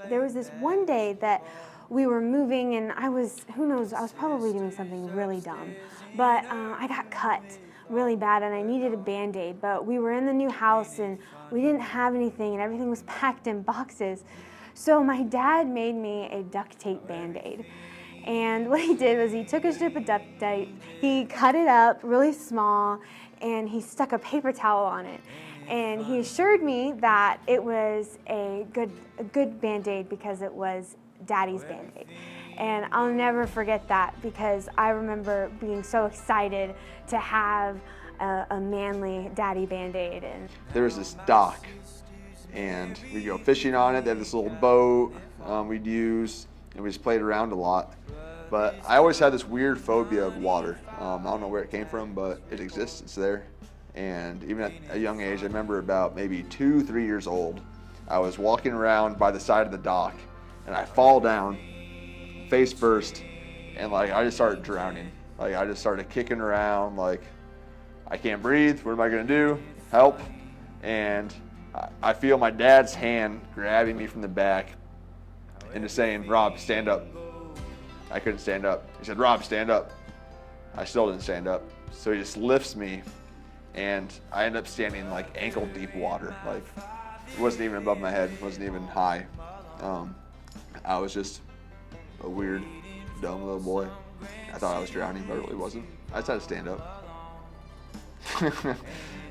There was this one day that we were moving and I was, who knows, I was probably doing something really dumb, but I got cut really bad and I needed a Band-Aid, but we were in the new house and we didn't have anything and everything was packed in boxes. So my dad made me a duct tape Band-Aid. And what he did was he took a strip of duct tape, he cut it up really small, and he stuck a paper towel on it. And he assured me that it was a good Band-Aid because it was Daddy's Band-Aid. And I'll never forget that because I remember being so excited to have a manly Daddy Band-Aid. And there was this dock, and we'd go fishing on it. They had this little boat we'd use, and we just played around a lot. But I always had this weird phobia of water. I don't know where it came from, but it exists, it's there. And even at a young age, I remember about maybe 2-3 years old, I was walking around by the side of the dock, and I fall down, face first, and like I just started drowning. Like I just started kicking around, like I can't breathe, what am I gonna do? Help. And I feel my dad's hand grabbing me from the back and just saying, Rob, stand up. I couldn't stand up. He said, Rob, stand up. I still didn't stand up. So he just lifts me, and I end up standing in like ankle deep water. Like it wasn't even above my head, wasn't even high. I was just a weird, dumb little boy. I thought I was drowning, but I really wasn't. I just had to stand up.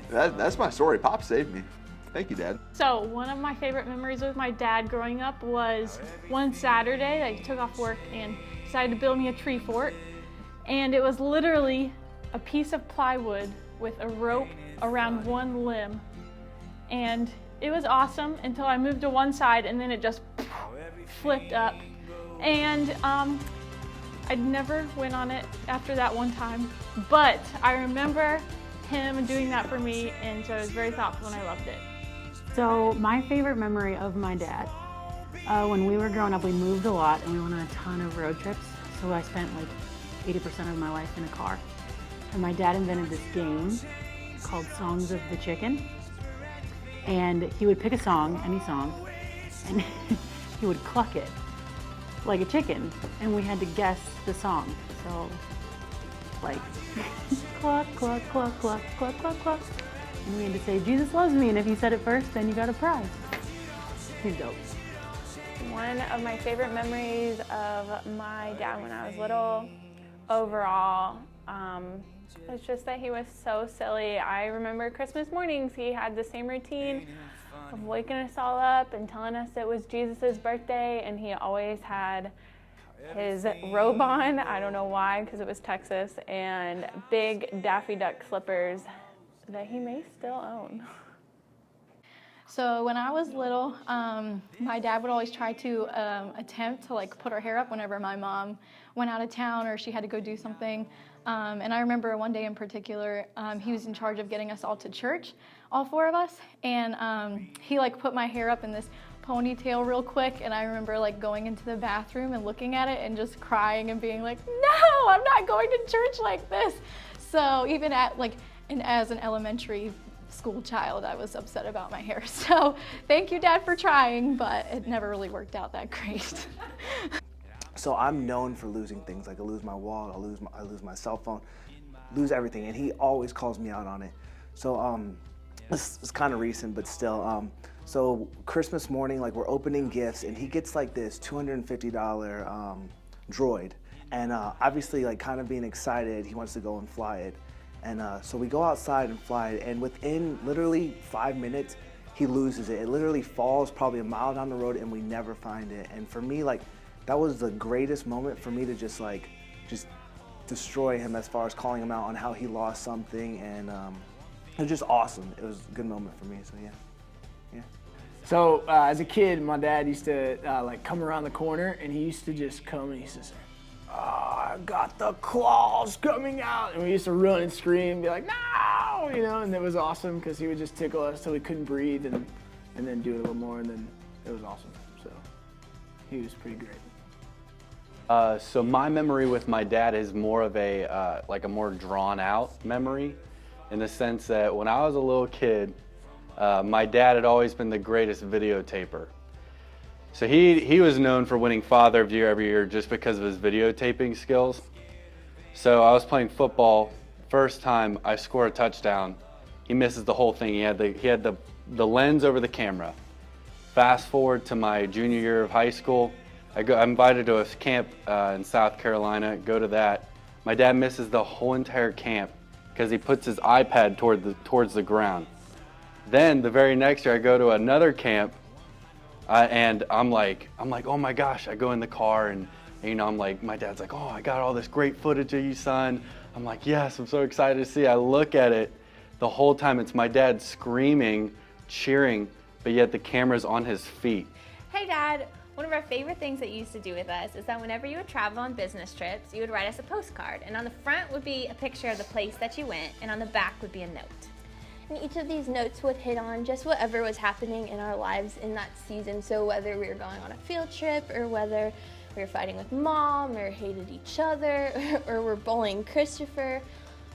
That's my story. Pop saved me. Thank you, Dad. So one of my favorite memories with my dad growing up was one Saturday that he took off work and decided to build me a tree fort. And it was literally a piece of plywood with a rope around one limb. And it was awesome until I moved to one side and then it just flipped up. And I'd never went on it after that one time, but I remember him doing that for me, and so it was very thoughtful and I loved it. So my favorite memory of my dad, when we were growing up, we moved a lot and we went on a ton of road trips. So I spent like 80% of my life in a car. And my dad invented this game called Songs of the Chicken. And he would pick a song, any song, and he would cluck it like a chicken. And we had to guess the song. So like, cluck, cluck, cluck, cluck, cluck, cluck, cluck. And we had to say, Jesus loves me, and if you said it first, then you got a prize. He's dope. One of my favorite memories of my dad when I was little, overall, was just that he was so silly. I remember Christmas mornings, he had the same routine of waking us all up and telling us it was Jesus' birthday, and he always had his robe on, I don't know why, because it was Texas, and big Daffy Duck slippers that he may still own. So when I was little, my dad would always try to attempt to like put our hair up whenever my mom went out of town or she had to go do something. And I remember one day in particular, he was in charge of getting us all to church, all four of us, and he like put my hair up in this ponytail real quick, and I remember like going into the bathroom and looking at it and just crying and being like, no, I'm not going to church like this. So even at like, and as an elementary school child, I was upset about my hair. So thank you, Dad, for trying, but it never really worked out that great. So I'm known for losing things. Like I lose my wallet, I lose my cell phone, lose everything, and he always calls me out on it. So this is kind of recent, but still. So Christmas morning, like we're opening gifts, and he gets like this $250 droid, and obviously like kind of being excited, he wants to go and fly it. And so we go outside and fly it, and within literally 5 minutes, he loses it. It literally falls probably a mile down the road, and we never find it. And for me, like, that was the greatest moment for me to just destroy him as far as calling him out on how he lost something, and it was just awesome. It was a good moment for me, so yeah. So as a kid, my dad used to like come around the corner, and he used to just come and he used to say, I got the claws coming out, and we used to run and scream and be like, no, you know, and it was awesome because he would just tickle us till we couldn't breathe, and then do it a little more, and then it was awesome. So he was pretty great. So my memory with my dad is more of a like a more drawn out memory, in the sense that when I was a little kid, my dad had always been the greatest videotaper. So he was known for winning Father of the Year every year just because of his videotaping skills. So I was playing football, first time I score a touchdown, he misses the whole thing. He had the lens over the camera. Fast forward to my junior year of high school, I'm invited to a camp in South Carolina, go to that. My dad misses the whole entire camp because he puts his iPad towards the ground. Then the very next year I go to another camp and I'm like, oh my gosh, I go in the car and you know, I'm like, my dad's like, oh, I got all this great footage of you, son. I'm like, yes, I'm so excited to see. I look at it, the whole time it's my dad screaming, cheering, but yet the camera's on his feet. Hey Dad, one of our favorite things that you used to do with us is that whenever you would travel on business trips, you would write us a postcard, and on the front would be a picture of the place that you went, and on the back would be a note. And each of these notes would hit on just whatever was happening in our lives in that season. So whether we were going on a field trip, or whether we were fighting with Mom, or hated each other, or were bullying Christopher,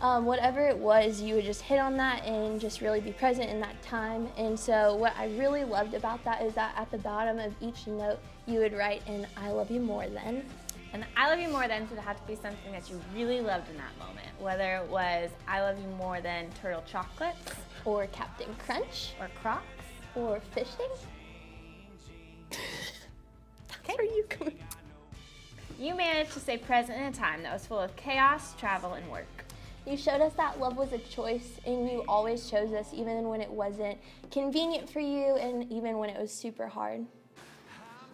whatever it was, you would just hit on that and just really be present in that time. And so what I really loved about that is that at the bottom of each note, you would write an I love you more than. And the I love you more than should have to be something that you really loved in that moment, whether it was I love you more than turtle chocolates, or Captain Crunch, or Crocs, or fishing. Where are you going? You managed to stay present in a time that was full of chaos, travel, and work. You showed us that love was a choice, and you always chose us even when it wasn't convenient for you and even when it was super hard.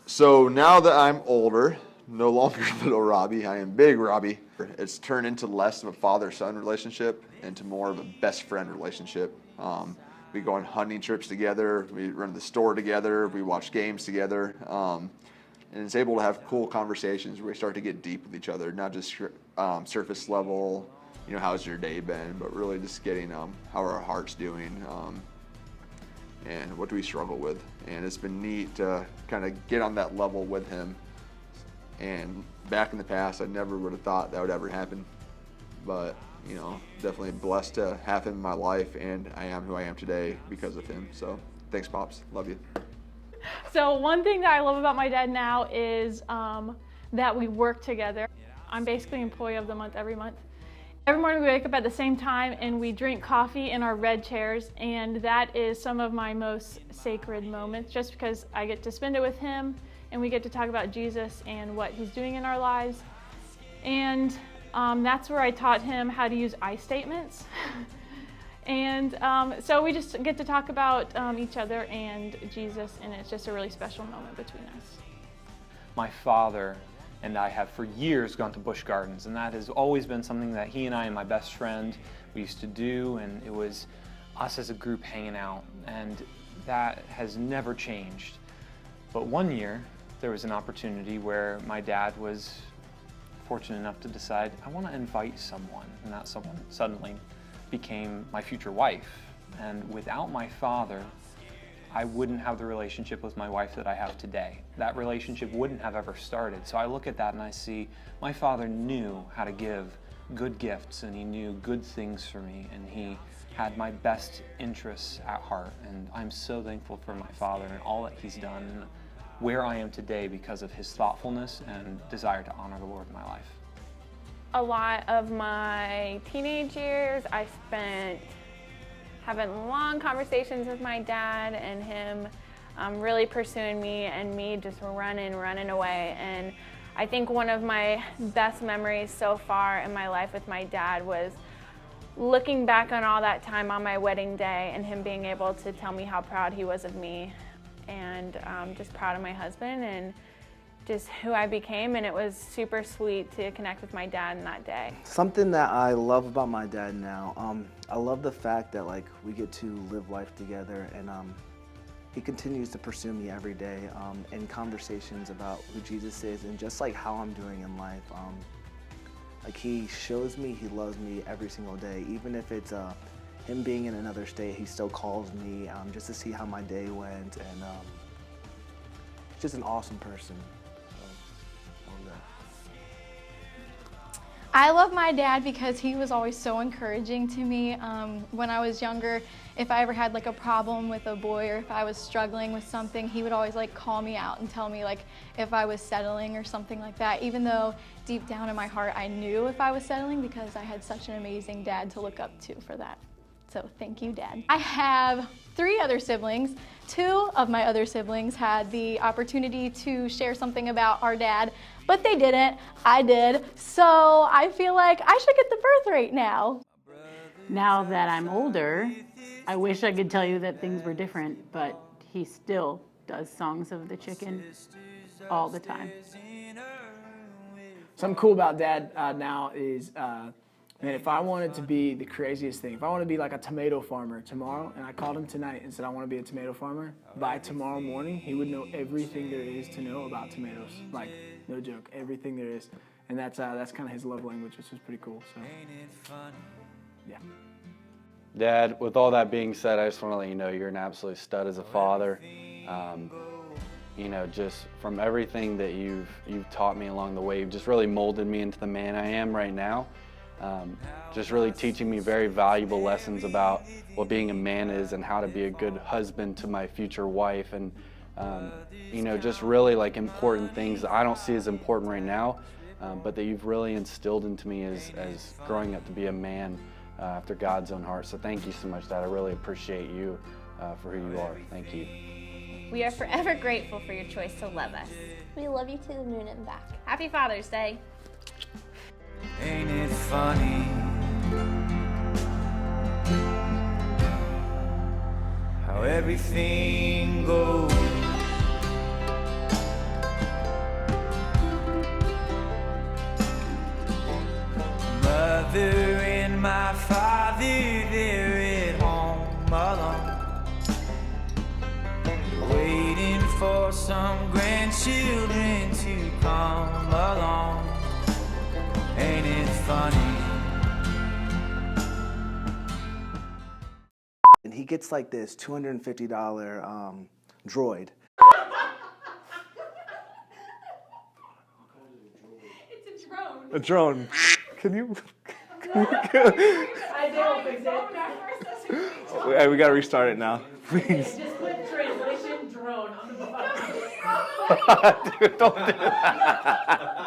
So now that I'm older, no longer little Robbie, I am big Robbie. It's turned into less of a father-son relationship into more of a best friend relationship. We go on hunting trips together, we run the store together, we watch games together, and it's able to have cool conversations where we start to get deep with each other, not just surface level, you know, how's your day been, but really just getting how are our hearts doing, and what do we struggle with. And it's been neat to kind of get on that level with him. And back in the past, I never would have thought that would ever happen. But, you know, definitely blessed to have him in my life, and I am who I am today because of him. So thanks, Pops. Love you. So one thing that I love about my dad now is that we work together. I'm basically employee of the month every month. Every morning we wake up at the same time and we drink coffee in our red chairs, and that is some of my most sacred moments just because I get to spend it with him and we get to talk about Jesus and what he's doing in our lives. And that's where I taught him how to use I statements. And so we just get to talk about each other and Jesus, and it's just a really special moment between us. My father and I have for years gone to Busch Gardens, and that has always been something that he and I and my best friend we used to do, and it was us as a group hanging out, and that has never changed. But one year there was an opportunity where my dad was fortunate enough to decide, I want to invite someone, and that someone suddenly became my future wife. And without my father, I wouldn't have the relationship with my wife that I have today. That relationship wouldn't have ever started. So I look at that and I see my father knew how to give good gifts, and he knew good things for me, and he had my best interests at heart. And I'm so thankful for my father and all that he's done and where I am today because of his thoughtfulness and desire to honor the Lord in my life. A lot of my teenage years I spent having long conversations with my dad, and him really pursuing me, and me just running away. And I think one of my best memories so far in my life with my dad was looking back on all that time on my wedding day and him being able to tell me how proud he was of me, and just proud of my husband and just who I became. And it was super sweet to connect with my dad in that day. Something that I love about my dad now, I love the fact that like we get to live life together, and he continues to pursue me every day in conversations about who Jesus is and just like how I'm doing in life. Like he shows me he loves me every single day, even if it's him being in another state. He still calls me just to see how my day went, and he's just an awesome person. I love my dad because he was always so encouraging to me. When I was younger, if I ever had like a problem with a boy or if I was struggling with something, he would always like call me out and tell me like if I was settling or something like that, even though deep down in my heart I knew if I was settling because I had such an amazing dad to look up to for that. So thank you, Dad. I have 3 other siblings. 2 of my other siblings had the opportunity to share something about our dad, but they didn't. I did. So I feel like I should get the birth rate now. Now that I'm older, I wish I could tell you that things were different, but he still does songs of the chicken all the time. Something cool about Dad now is, man, if I wanted to be the craziest thing, if I want to be like a tomato farmer tomorrow, and I called him tonight and said I want to be a tomato farmer, by tomorrow morning he would know everything there is to know about tomatoes. Like, no joke, everything there is. And that's kind of his love language, which is pretty cool. So, yeah. Dad, with all that being said, I just want to let you know you're an absolute stud as a father. You know, just from everything that you've taught me along the way, you've just really molded me into the man I am right now. Just really teaching me very valuable lessons about what being a man is and how to be a good husband to my future wife, and you know, just really like important things that I don't see as important right now, but that you've really instilled into me as growing up to be a man after God's own heart. So thank you so much, Dad. I really appreciate you for who you are. Thank you. We are forever grateful for your choice to love us. We love you to the moon and back. Happy Father's Day. Ain't it funny how everything goes? Mother and my father, they're at home alone, waiting for some grandchildren to come along. Ain't it funny? And he gets like this $250 droid. It's a drone. A drone. Can you? I don't fix it. We gotta restart it now, please. Just put translation drone on the bottom. Dude, don't do that.